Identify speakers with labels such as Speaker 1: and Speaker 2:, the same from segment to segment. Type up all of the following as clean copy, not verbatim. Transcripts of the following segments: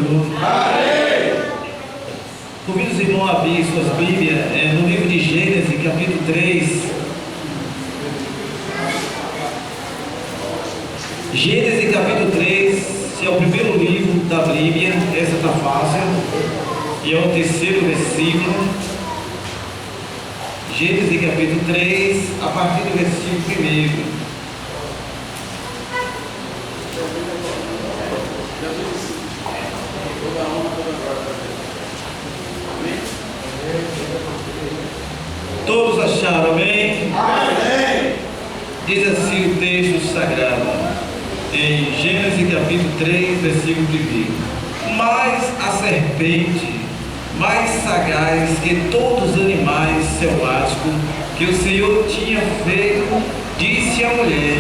Speaker 1: Senhor. Amém. Convido os irmãos a abrir suas Bíblias no livro de Gênesis, capítulo 3. Gênesis, capítulo 3, é o primeiro livro da Bíblia, essa está fácil, e é o terceiro versículo. Gênesis, capítulo 3, a partir do versículo 1. Todos acharam, amém? Amém. Diz assim o texto sagrado, em Gênesis capítulo 3, versículo 1. Mas a serpente, mais sagaz que todos os animais selváticos que o Senhor tinha feito, disse à mulher: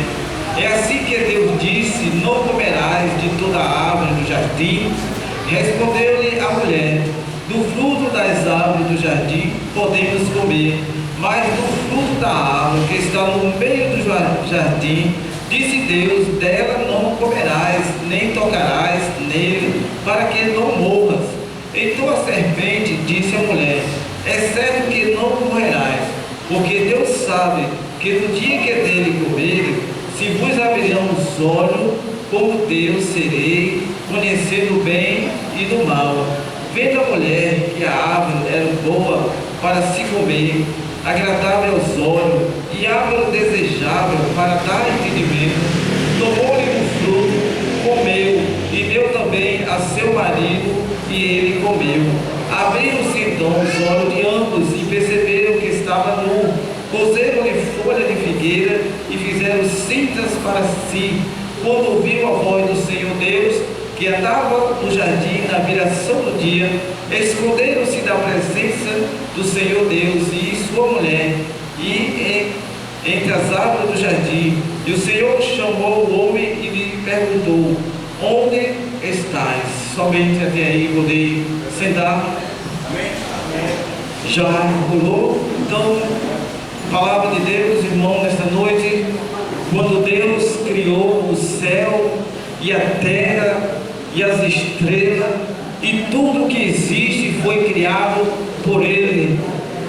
Speaker 1: é assim que Deus disse: não comerás de toda a árvore do jardim? Respondeu-lhe a mulher: do fruto das árvores do jardim podemos comer, mas do fruto da árvore que está no meio do jardim, disse Deus: dela não comerás, nem tocarás nele, para que não morras. Então a serpente disse à mulher: é certo que não morrerás, porque Deus sabe que no dia que dele comerem, se vos abrirão os olhos, como Deus serei, conhecendo o bem e do mal. Vendo a mulher que a árvore era boa para se comer, agradável aos olhos, e árvore desejável para dar entendimento, tomou-lhe do fruto, comeu, e deu também a seu marido, e ele comeu. Abriram-se então os olhos de ambos, e perceberam que estava nu. Coseram-lhe folha de figueira, e fizeram cintas para si. Quando ouviu a voz do Senhor Deus, que andava no jardim na viração do dia, esconderam-se da presença do Senhor Deus e sua mulher, e entre as árvores do jardim. E o Senhor chamou o homem e lhe perguntou: onde estás? Somente até aí, poder sentar. Amém. Já rolou? Então, palavra de Deus, irmão, nesta noite, quando Deus criou o céu e a terra e as estrelas, e tudo que existe foi criado por Ele.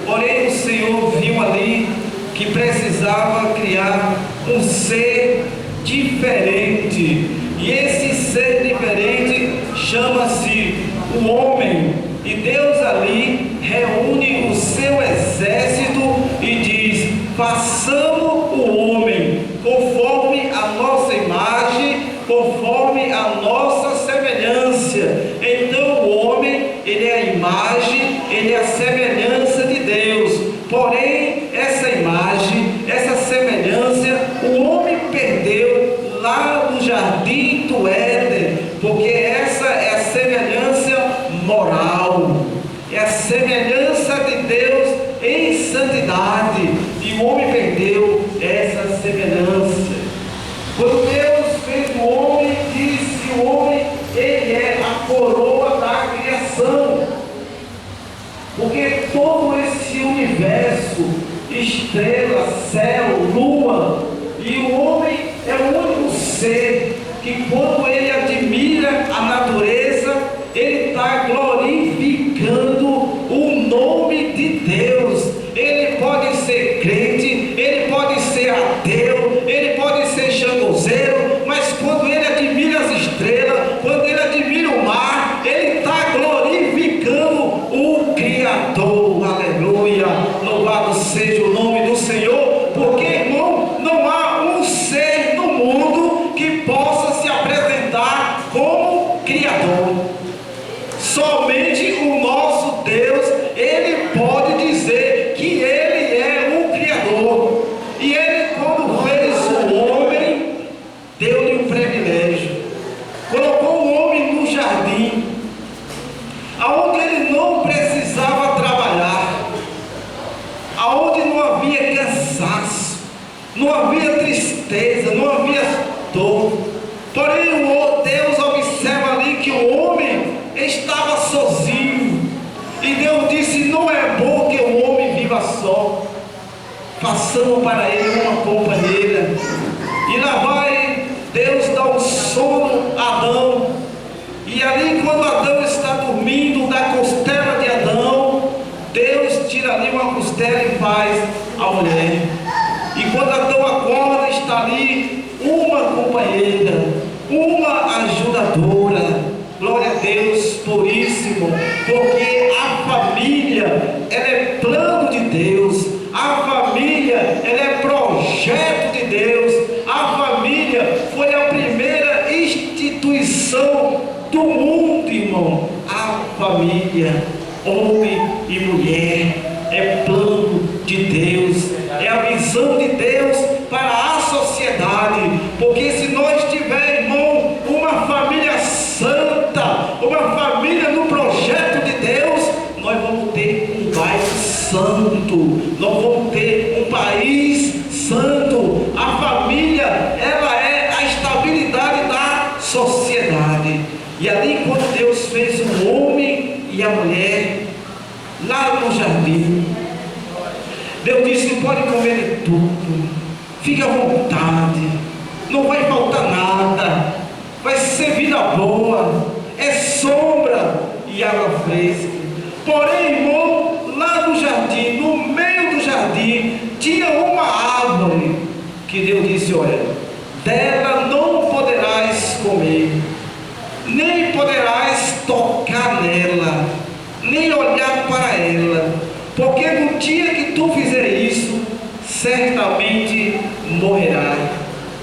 Speaker 1: Porém o Senhor viu ali que precisava criar um ser diferente, e esse ser diferente chama-se o homem. E Deus ali reúne o seu exército e diz: façamos o homem conforme a nossa imagem, conforme a nossa semelhança. Então o homem, ele é a imagem, ele é a semelhança de Deus. Porém, essa imagem, essa semelhança, o homem perdeu lá no jardim do Éden, porque essa é a semelhança moral, é a semelhança de Deus em santidade, e o homem perdeu essa semelhança. Quando Deus fez o homem, disse que o homem, ele é a coroa da criação, porque todo esse universo, estrela, céu, lua, e o homem é o único ser que, quando ele admira a natureza, ele está glorificando o nome de Deus. Ele pode ser crente, ele pode ser ateu, ele pode ser xangozeiro, mas quando ele admira as estrelas, quando ele admira o mar, ele está glorificando o Criador. Aleluia, louvado seja o nome do Senhor, porque, irmão, não há um ser no mundo que possa se apresentar como Criador. Somente o nosso Deus, ele pode dizer que ele é o Criador. E ele, quando fez o homem, deu-lhe um privilégio, colocou o homem no jardim, aonde ele não precisava trabalhar, aonde não havia cansaço, não havia tristeza, não havia dor. Porém o Deus observa ali que o homem estava sozinho, e Deus disse: não é bom que o homem viva só, façamos para ele uma companheira. E lá vai Deus dar um sono a Adão, e ali quando Adão consumindo da costela de Adão, Deus tira ali uma costela e faz a mulher. E quando Adão acorda, está ali uma companheira, uma ajudadora. Glória a Deus por isso, irmão, porque a família, ela é plano de Deus, a família, ela é projeto de Deus, a família foi a primeira instituição do mundo, irmão. A família, homem e mulher, é plano de Deus, é a visão de Deus para a sociedade, porque se nós tivermos, irmão, uma família santa, uma família no projeto de Deus, nós vamos ter um bairro santo, nós vamos ter um país santo. A família, ela é a estabilidade da sociedade. E ali, quando Deus fez o homem e a mulher, lá no jardim, Deus disse: pode comer de tudo, fique à vontade, não vai faltar nada, vai ser vida boa, é sombra e água fresca. Porém, irmão, lá no jardim, no meio do jardim, tinha uma árvore que Deus disse: olha, dela não poderás comer, nem poderás tocar nela, nem olhar para ela, porque no dia que tu fizer isso, certamente morrerás.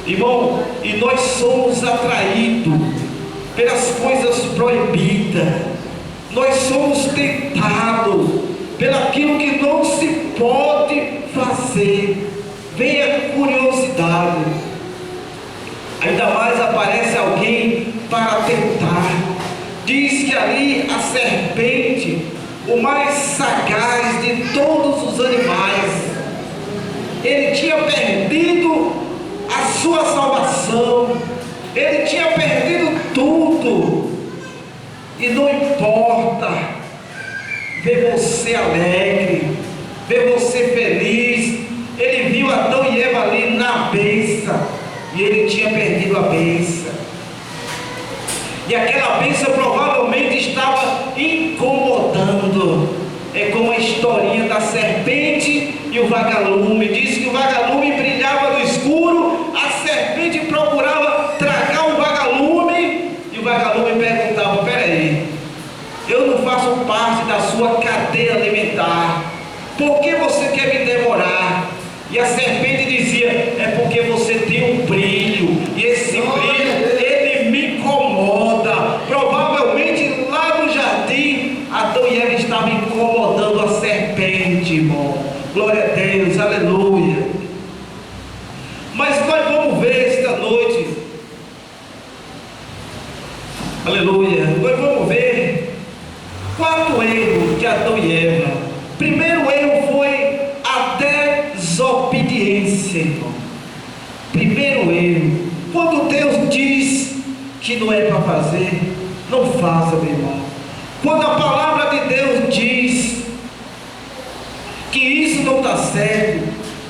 Speaker 1: Irmão, e nós somos atraídos pelas coisas proibidas, nós somos tentados pelaquilo que não se pode fazer. Vem a curiosidade, ainda mais aparece alguém para tentar. Diz que ali a serpente, o mais sagaz de todos os animais, ele tinha perdido a sua salvação, ele tinha perdido tudo, e não importa ver você alegre, ver você feliz. Ele viu Adão e Eva ali na bênção, e ele tinha perdido a bênção, e aquela bênção provavelmente estava incomodando. É como a historinha da serpente e o vagalume. Diz que o vagalume brilhava no escuro, a serpente procurava tragar o vagalume, e o vagalume perguntava: peraí, eu não faço parte da sua cadeia alimentar, por que você quer me devorar? E a serpente dizia: é porque você tem um brilho, e esse brilho, ele me incomoda. Provavelmente lá no jardim, Adão e Eva estavam incomodando a serpente, irmão. Glória a Deus, aleluia. Mas nós vamos ver esta noite, aleluia, nós vamos ver quarto erro de Adão e Eva. Primeiro erro foi a desobediência, irmão. Primeiro erro, quando Deus diz que não é para fazer, não faça, meu irmão. Quando a palavra de Deus diz que isso não está certo,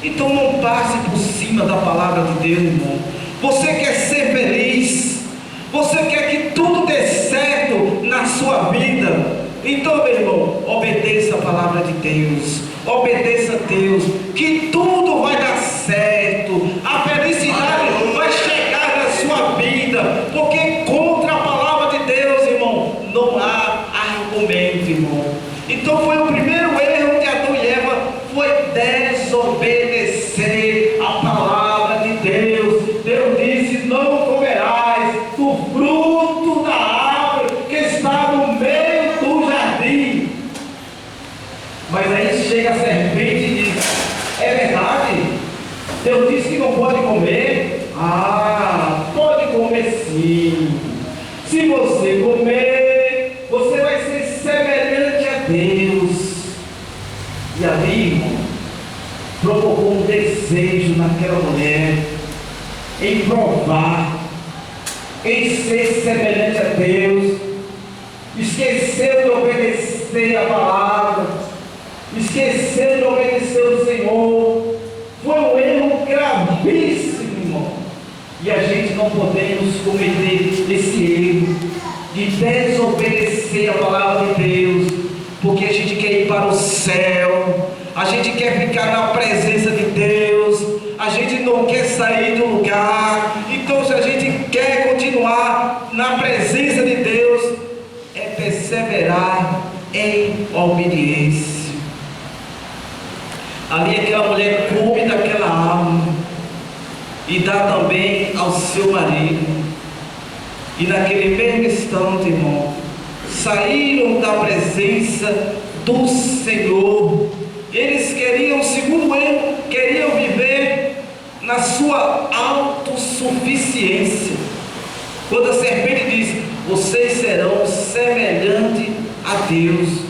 Speaker 1: então não passe por cima da palavra de Deus, irmão. Você quer ser feliz, você quer que tudo dê certo na sua vida, então, meu irmão, obedeça a palavra de Deus, obedeça a Deus, que tudo vai dar certo, a felicidade vai chegar na sua vida, porque contra a palavra de Deus, irmão, não há argumento, irmão. Então foi o primeiro erro de Adão e Eva, foi desobedecer a palavra de Deus. Deus disse: não comerás do fruto da árvore que está no meio do jardim. Mas aí chega a serpente e diz: é verdade? Deus disse que não pode comer? Ah, pode comer sim. Se você comer, você vai ser semelhante a Deus. E ali, irmão, provocou um desejo naquela mulher em provar, em ser semelhante a Deus. Esqueceu de obedecer a palavra, esqueceu de obedecer o Senhor. Foi um erro gravíssimo, irmão. E a gente não podemos cometer esse erro de desobedecer a palavra de para o céu, a gente quer ficar na presença de Deus, a gente não quer sair do lugar. Então, se a gente quer continuar na presença de Deus, é perseverar em obediência. Ali aquela mulher come daquela árvore e dá também ao seu marido. E naquele mesmo instante, irmão, saíram da presença do Senhor. Eles queriam, segundo ele, queriam viver na sua autossuficiência. Quando a serpente diz: vocês serão semelhantes a Deus.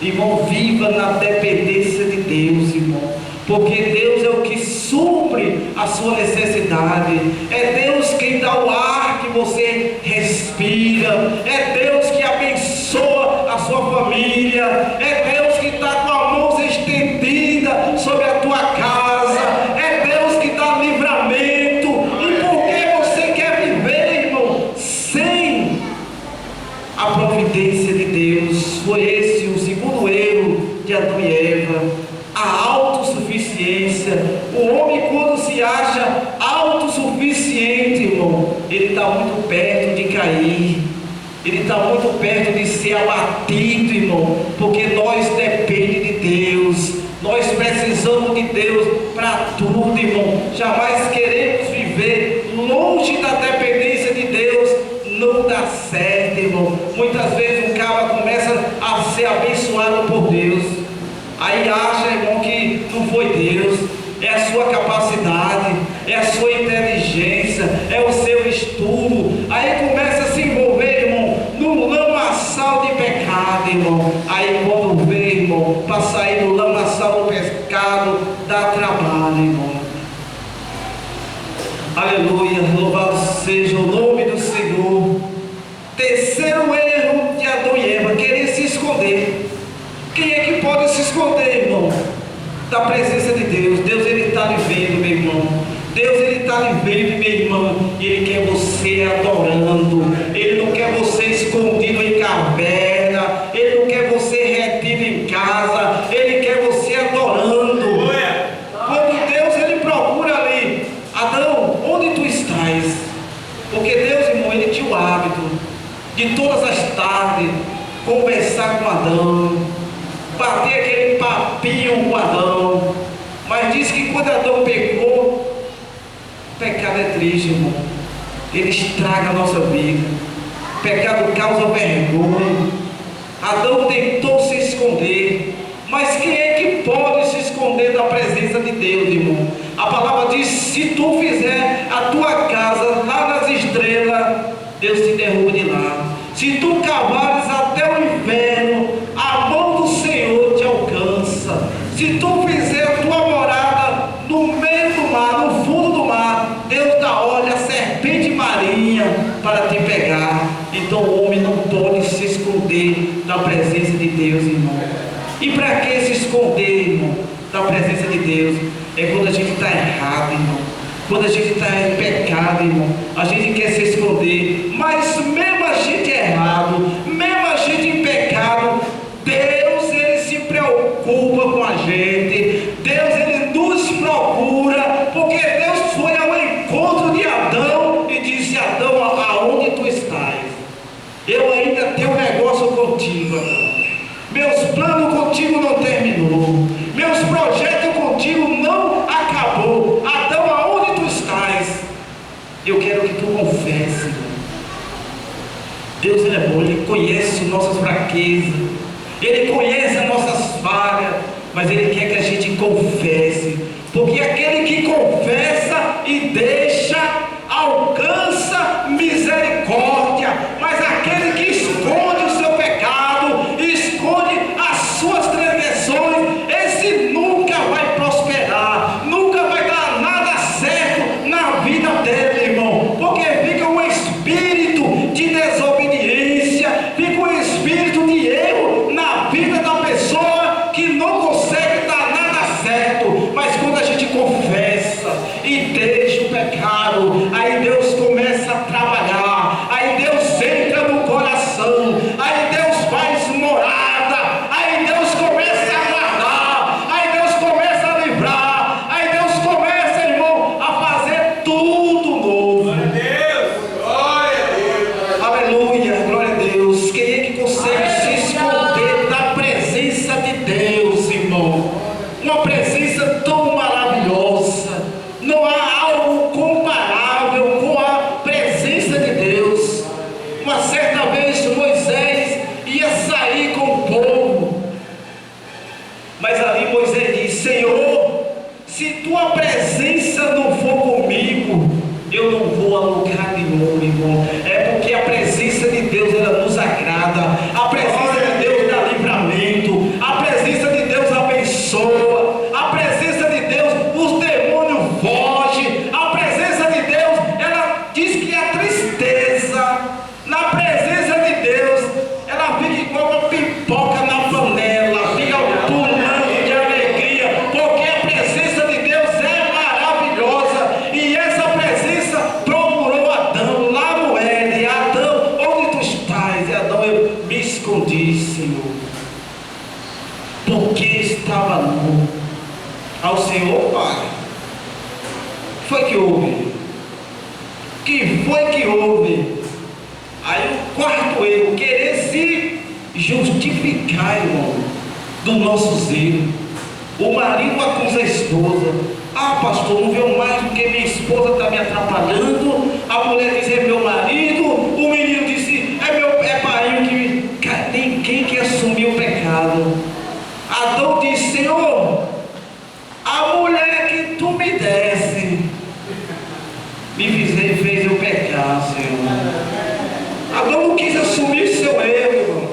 Speaker 1: Irmão, viva na dependência de Deus, irmão, porque Deus é o que supre a sua necessidade. É Deus quem dá o ar que você respira. É Deus que abençoa a sua família. É Deus que está com a mão estendida sobre a tua casa. É Deus que dá livramento. E por que você quer viver, irmão, sem a providência de Deus? Foi esse o segundo erro de Adão e Eva: a autossuficiência. O homem, quando se acha autossuficiente, irmão, ele está muito perto de cair, ele está muito perto de ser abatido, irmão, porque nós dependemos de Deus, nós precisamos de Deus para tudo, irmão. Jamais queremos viver longe da dependência de Deus, não dá certo, irmão. Muitas vezes o cara começa a ser abençoado por Deus, aí acha, irmão, que não foi Deus, é a sua capacidade, é a sua inteligência, é o seu estudo. Aí começa a se envolver, irmão, no lamaçal de pecado, irmão. Aí quando vê, irmão, para sair do lamaçal do pecado, dá trabalho, irmão. Aleluia, louvado seja o nome do Senhor. Terceiro erro de Adão e Eva: querer se esconder. Quem é que pode se esconder, irmão, da presença de Deus? Deus, ele está lhe vendo, meu irmão. Deus, ele está lhe vendo, meu irmão, e ele quer você adorando. Ele não quer você escondido em caverna, ele não quer você retido em casa, ele quer você adorando. Quando Deus, ele procura ali: Adão, onde tu estás? Porque Deus, irmão, ele tinha o hábito de todas as tardes conversar com Adão, bater aquele papinho com Adão. Mas diz que quando Adão pecou, o pecado é triste, irmão, ele estraga a nossa vida. O pecado causa vergonha. Adão tentou se esconder, mas quem é que pode se esconder da presença de Deus, irmão? A palavra diz: se tu fizer a tua casa lá nas estrelas, Deus te derruba de lá. Se tu cavares até o inferno, a mão do Senhor te alcança. Se tu fizer a tua morada no meio do mar, no fundo do mar, Deus dá, olha, a serpente marinha para te pegar. Então o homem não pode se esconder da presença de Deus, irmão. E para que se esconder, irmão, da presença de Deus? É quando a gente está errado, irmão. Quando a gente está em pecado, irmão, a gente quer se esconder. Mas mesmo a gente errado, mesmo a gente em pecado, Deus, ele se preocupa com a gente. Deus, ele nos procura, porque Deus foi ao encontro de Adão e disse: Adão, aonde tu estás? Eu ainda tenho um negócio contigo, Adão. Meus planos contigo não terminou, meus projetos contigo não acabou. Adão, aonde tu estás? Eu quero que tu confesse. Deus, ele é bom, ele conhece nossas fraquezas, ele conhece as nossas falhas, mas ele quer que a gente confesse, porque aquele que confessa e deixa alcança misericórdia, mas aquele que esconde o seu pecado, esconde as suas transgressões, esse nunca vai prosperar, nunca vai dar nada certo na vida dele, irmão, porque fica um espírito de desobediência, fica um espírito de erro na vida da pessoa, que não consegue dar nada certo. Mas quando a gente confessa e deixa o pecado, aí Deus começa A presença de Deus dá livramento. A presença de Deus abençoa. A presença de Deus, os demônios fogem. A presença de Deus, ela diz que a tristeza, na presença de Deus, ela fica igual uma pipoca na panela, fica pulando de alegria, porque a presença de Deus é maravilhosa. E essa presença procurou Adão lá no Éden. Adão, onde tu estás? E Adão, eu me escondi, Senhor, porque estava nu. Ao Senhor, Pai, foi que houve? Que foi que houve? Aí o quarto erro, querer se justificar, irmão, do nosso erros. O marido acusa a esposa. Ah, pastor, não veio mais porque minha esposa está me atrapalhando. A mulher diz, é meu marido. O menino disse, é pai que me... Ninguém quer assumir o pecado. Adão disse, Senhor, a mulher que tu me desse me fez eu pecar, Senhor. Adão não quis assumir seu erro, irmão.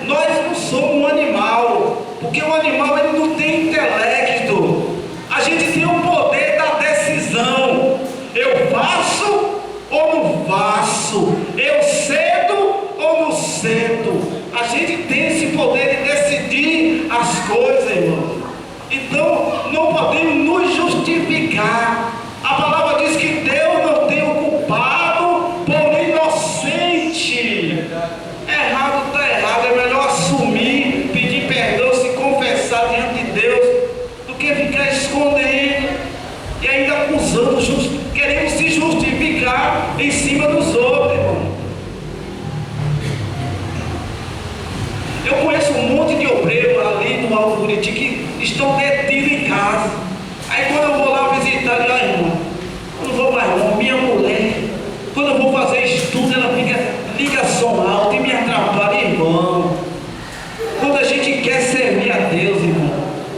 Speaker 1: Nós não somos um animal, porque o animal ele não tem intelecto. A gente tem o poder da decisão. Eu faço ou não faço? Eu cedo ou não cedo? A gente tem esse poder de decidir as coisas, irmão. Então não podemos nos justificar. A palavra diz que Deus não tem o culpado por inocente. Errado está errado, é melhor assumir, pedir perdão, se confessar diante de Deus, do que ficar escondendo e ainda acusando, querendo se justificar em cima dos outros, irmão. Eu conheço um monte de obreiros ali no Alto Buriti que estão detidos em casa. Aí quando eu vou lá visitar, eu digo, irmão, eu não vou mais não, minha mulher, quando eu vou fazer estudo, ela fica, liga som alto e me atrapalha, irmão. Quando a gente quer servir a Deus, irmão,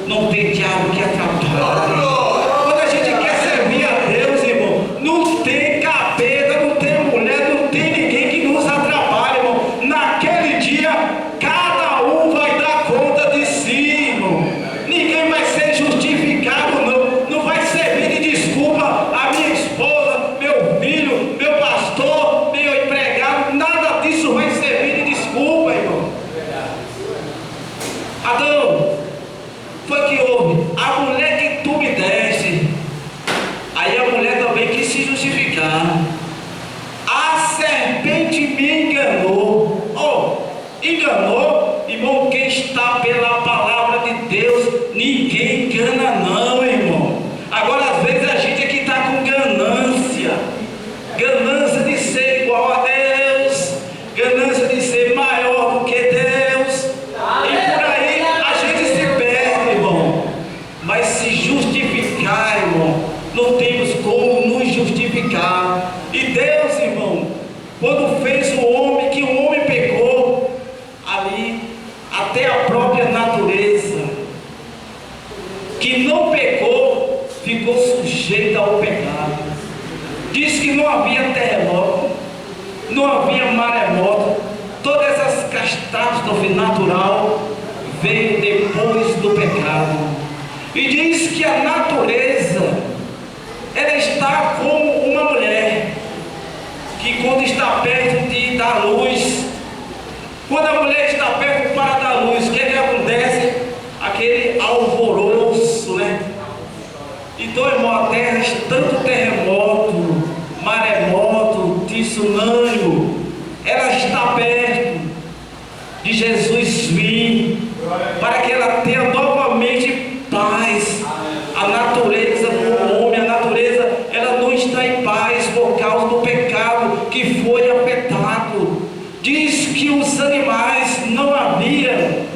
Speaker 1: não tem diabo que atrapalhe. Quando a gente quer servir a Deus, irmão, não tem capeta, não tem mulher, não tem ninguém que nos atrapalhe, irmão. Naquele dia, cada um vai dar conta de si, irmão. Ninguém vai ser justificado, não. Não vai servir de desculpa a minha esposa, meu filho, meu pastor, meu empregado. Nada disso vai servir de desculpa, irmão. Adão, foi que houve? A mulher que tu me deste. Aí a mulher também quis se justificar. A serpente me enganou. Enganou, irmão. Quem está pela palavra de Deus, ninguém engana não, irmão. Agora às vezes a gente é que está com ganância de ser igual a Deus, ganância de ser maior do que Deus, e por aí a gente se perde, irmão. Mas se justificar, irmão, não temos como nos justificar. E Deus, irmão, quando fez o homem, que o homem pecou, ali até a própria natureza que não pecou ficou sujeita ao pecado. Diz que não havia terremoto, não havia maremoto. Todas essas catástrofes natural veio depois do pecado. E diz que a natureza, ela está como uma mulher que quando está perto de dar luz, quando a mulher está perto para dar luz, o que é que acontece? Aquele alvoroço, né? Então, irmão, a terra, tanto terremoto, maremoto, tsunami, ela está perto de Jesus vir, para que ela tenha novamente paz. A natureza do homem, a natureza, ela não está em paz por causa do pecado que foi afetado. Diz que os animais, não havia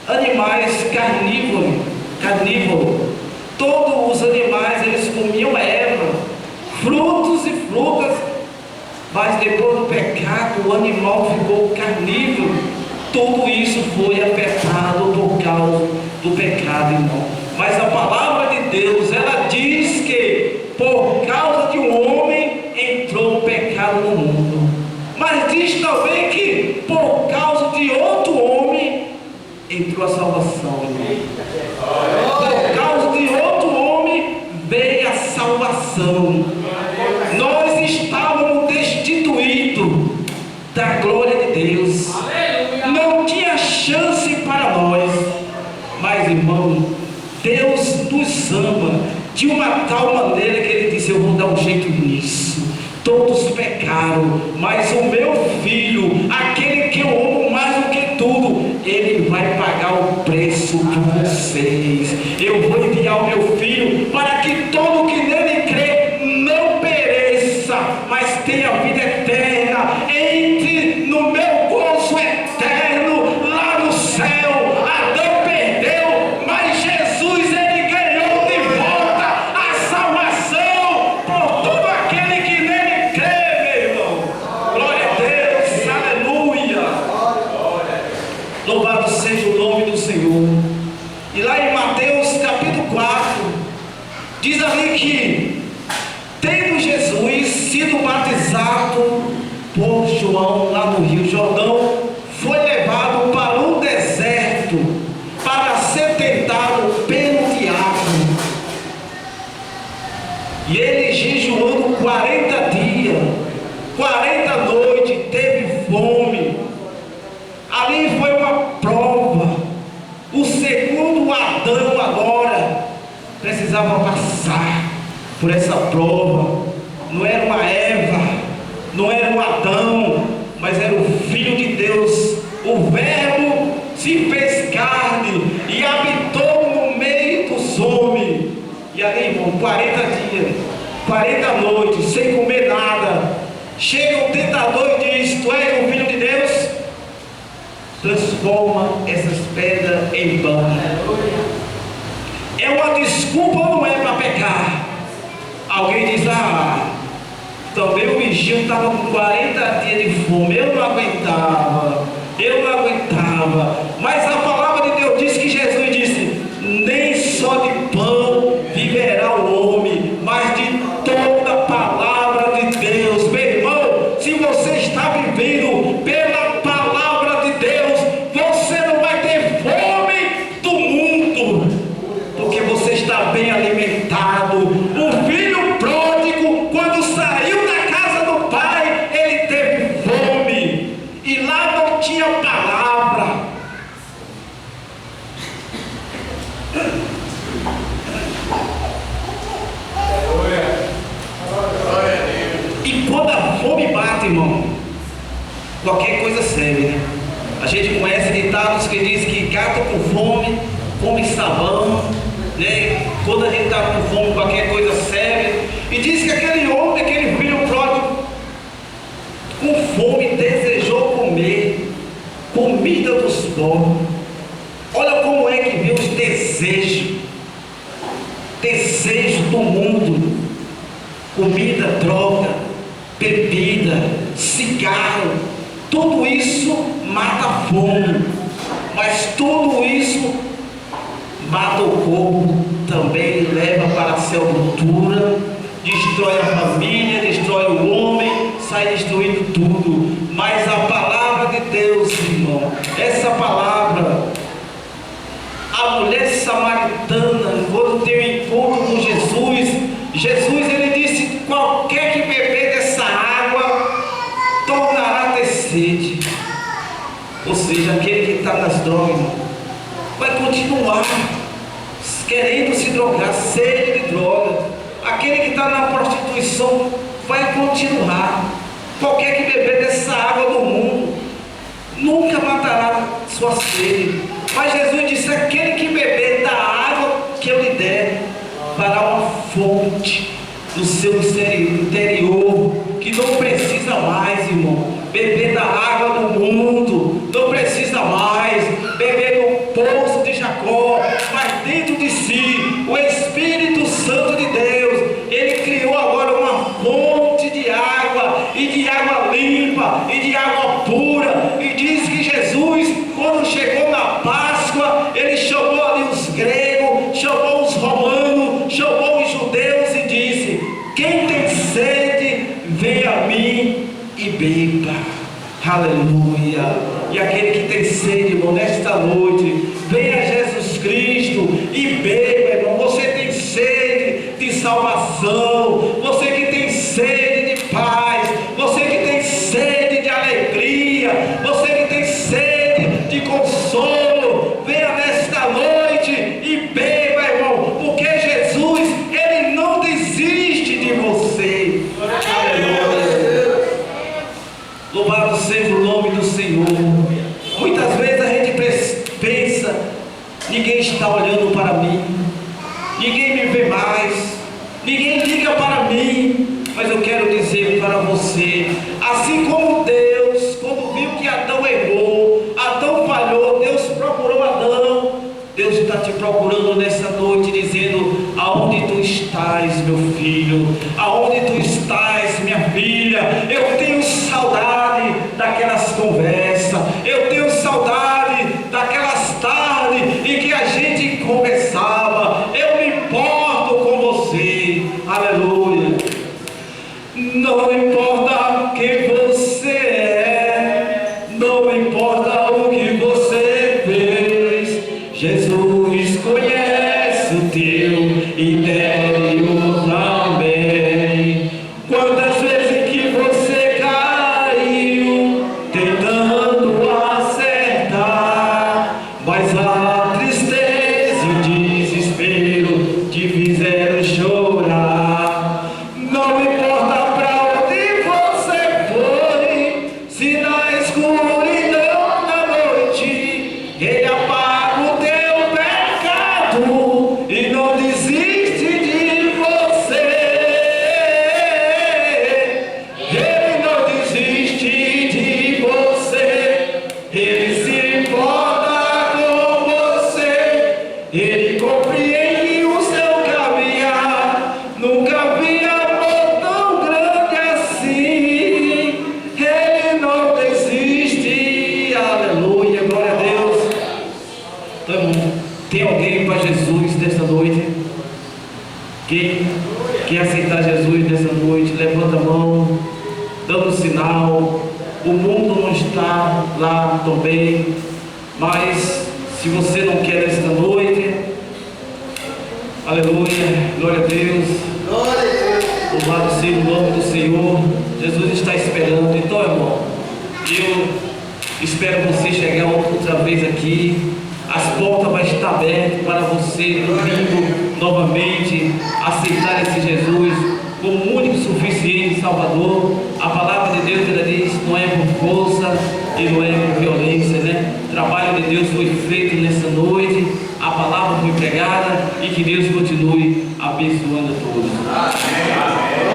Speaker 1: animais carnívoros. Todos os animais, eles comiam erva, frutos e frutas. Mas depois do pecado, o animal ficou carnívoro. Tudo isso foi afetado por causa do pecado, irmão. Mas a palavra de Deus, ela diz que por causa de um homem entrou o pecado no mundo. Mas diz também que por causa entrou a salvação, irmão. Por causa de outro homem veio a salvação. Nós estávamos destituídos da glória de Deus. Não tinha chance para nós. Mas, irmão, Deus nos ama de uma tal maneira que Ele disse: eu vou dar um jeito nisso. Todos pecaram, mas o meu filho, aquele que eu amo mais do que tudo, ele vai pagar o preço por vocês. Eu vou enviar o meu filho para que todo que nele crê não pereça, mas tenha vida eterna. Entre no meu gozo eterno lá no céu. Adão perdeu, mas Jesus ele ganhou de volta a salvação por todo aquele que nele crê, meu irmão. Glória a Deus, aleluia. Louvado seja o nome do Senhor. E lá em Mateus capítulo 4 diz ali que, tendo Jesus sido batizado por João lá no Rio Jordão, foi levado para o deserto para ser tentado pelo diabo. E ele, jejuando 40 dias, 40 noites, teve fome. Ali foi uma prova. O segundo Adão agora precisava passar por essa prova. Não era uma Eva, não era um Adão, mas era o Filho de Deus. O Verbo se fez carne e habitou no meio dos homens. E ali, irmão, 40 dias, 40 noites, sem comer nada. Chega o tentador e diz: tu és o Filho de Deus? Transforma essas pedras em pão. É uma desculpa ou não é para pecar? Alguém diz: ah, também o bichinho estava com 40 dias de fome, eu não aguentava. Mas a palavra de Deus diz que Jesus disse: nem só de pão viverá o homem, mas de toda a palavra de Deus. Meu irmão, se você está vivendo pela palavra de Deus, você não vai ter fome do mundo, porque você está bem alimentado. O filho pródigo, quando saiu da casa do pai, ele teve fome, e lá não tinha palavra. E quando a fome bate, irmão, qualquer coisa serve, né? A gente conhece ditados que diz que gato com fome come sabão, né? Quando a gente está com fome, qualquer coisa serve. E diz que aquele homem, aquele filho pródigo, com fome, desejou comer comida dos pobres. Olha como é que vem os desejos do mundo: comida, droga, bebida, cigarro. Tudo isso mata a fome, mas tudo isso mata o corpo, também leva para a sepultura, destrói a família, destrói o homem, sai destruindo tudo. Mas a palavra de Deus, irmão, essa palavra, a mulher samaritana, quando tem um encontro com Jesus ele disse: qualquer que beber dessa água tornará a ter sede. Ou seja, aquele que está nas drogas, irmão, vai continuar querendo se drogar, sede de droga. Aquele que está na prostituição vai continuar. Qualquer que beber dessa água do mundo nunca matará sua sede. Mas Jesus disse: aquele que beber da água que eu lhe der, fará uma fonte no seu interior, que não precisa mais, irmão, beber da água do mundo, não precisa mais beber no poço de Jacó, mas dentro de si, o Espírito Santo de Deus, ele criou agora uma fonte de água, e de água limpa, e de água pura. E diz que Jesus, quando chegou na Páscoa, ele chamou ali os gregos, chamou os romanos, chamou os judeus e disse: quem tem sede, venha a mim e beba. Aleluia. E aquele que tem sede, irmão, nesta noite, venha a Jesus Cristo e beba, irmão. Você tem sede de salvação, você que tem sede de paz, você que tem sede de alegria, você que tem sede de consolo, venha nesta noite e beba, irmão, porque Jesus, Ele não desiste de você. Aleluia. Louvado seja o nome do Senhor. Muitas vezes a gente pensa, ninguém está olhando para mim, ninguém me vê mais, ninguém liga para mim, mas eu quero dizer para você, assim como Deus, quando viu que Adão errou, Adão falhou, Deus procurou Adão, Deus está te procurando nessa noite, dizendo: aonde tu estás, meu filho? Aonde tu estás, minha filha? Eu tenho saudade daquelas conversas, eu tenho saudade daquelas tardes em que a gente conversava, eu me importo com você. Aleluia. Não importa quem você é, não importa o que você fez, Jesus conhece o teu interior também. Quantas vezes que você caiu tentando acertar, mas a tristeza e o desespero te fizeram chorar. Não importa pra onde você foi, se na escuridão da noite Ele apaga o teu pecado e não desiste de você. Ele não desiste de você, Ele se importa com você, Ele compreende o seu caminhar. Nunca vi amor tão grande assim, Ele não desiste. Aleluia, glória a Deus. Então, tem alguém para Jesus nessa noite? Quem quer aceitar Jesus nessa noite, levanta a mão, dando sinal. O mundo não está lá também, mas se você não quer nesta noite, aleluia, glória a Deus, louvado seja o nome do Senhor. Jesus está esperando. Então, irmão, eu espero você chegar outra vez aqui. As portas vão estar abertas para você domingo novamente aceitar esse Jesus como único, suficiente Salvador. A palavra de Deus, ela diz, não é por força e não é por violência, né? O trabalho de Deus foi feito nessa noite, a palavra foi pregada, e que Deus continue abençoando.